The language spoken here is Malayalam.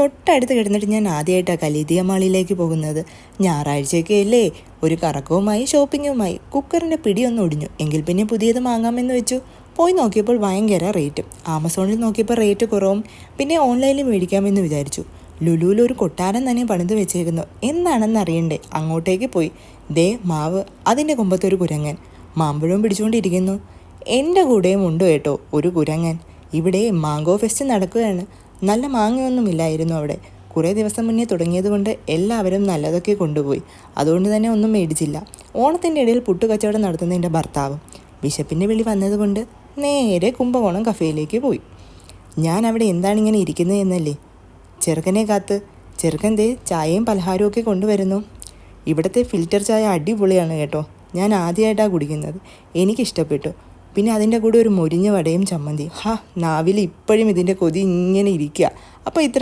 തൊട്ടടുത്ത് കിടന്നിട്ട് ഞാൻ ആദ്യമായിട്ടാണ് കലീദിയ മാളിലേക്ക് പോകുന്നത്. ഞായറാഴ്ചയൊക്കെ അല്ലേ, ഒരു കറക്കവുമായി ഷോപ്പിങ്ങുമായി. കുക്കറിൻ്റെ പിടിയൊന്നും ഒടിഞ്ഞു, എങ്കിൽ പിന്നെ പുതിയത് വാങ്ങാമെന്ന് വെച്ചു. പോയി നോക്കിയപ്പോൾ ഭയങ്കര റേറ്റും. ആമസോണിൽ നോക്കിയപ്പോൾ റേറ്റ് കുറവും. പിന്നെ ഓൺലൈനിൽ മേടിക്കാമെന്ന് വിചാരിച്ചു. ലുലുവിൽ ഒരു കൊട്ടാരം തന്നെ പണിത് വെച്ചേക്കുന്നു. എന്താണെന്ന് അറിയണ്ടേ, അങ്ങോട്ടേക്ക് പോയി. ദേ മാവ്, അതിൻ്റെ കൊമ്പത്തൊരു കുരങ്ങൻ മാമ്പഴവും പിടിച്ചുകൊണ്ടിരിക്കുന്നു. എൻ്റെ കൂടെയും ഉണ്ട് കേട്ടോ ഒരു കുരങ്ങൻ. ഇവിടെ മാംഗോ ഫെസ്റ്റ് നടക്കുകയാണ്. നല്ല മാങ്ങയൊന്നുമില്ലായിരുന്നു അവിടെ. കുറേ ദിവസം മുന്നേ തുടങ്ങിയതുകൊണ്ട് എല്ലാവരും നല്ലതൊക്കെ കൊണ്ടുപോയി. അതുകൊണ്ട് തന്നെ ഒന്നും മേടിച്ചില്ല. ഓണത്തിൻ്റെ ഇടയിൽ പുട്ടുകച്ചവടം നടത്തുന്ന എൻ്റെ ഭർത്താവും വിശപ്പിൻ്റെ വിളി വന്നതുകൊണ്ട് നേരെ കുംഭകോണം കഫേയിലേക്ക് പോയി. ഞാൻ അവിടെ എന്താണിങ്ങനെ ഇരിക്കുന്നത് എന്നല്ലേ, ചെറുക്കനെ കാത്ത്. ചെറുക്കൻ ദേ ചായയും പലഹാരവും ഒക്കെ കൊണ്ടുവരുന്നു. ഇവിടുത്തെ ഫിൽറ്റർ ചായ അടിപൊളിയാണ് കേട്ടോ. ഞാൻ ആദ്യമായിട്ടാണ് കുടിക്കുന്നത്. എനിക്കിഷ്ടപ്പെട്ടു. പിന്നെ അതിൻ്റെ കൂടെ ഒരു മൊരിഞ്ഞ വടയും ചമ്മന്തി. നാവിൽ ഇപ്പോഴും ഇതിൻ്റെ കൊതി ഇങ്ങനെ ഇരിക്കുക. അപ്പോൾ ഇത്ര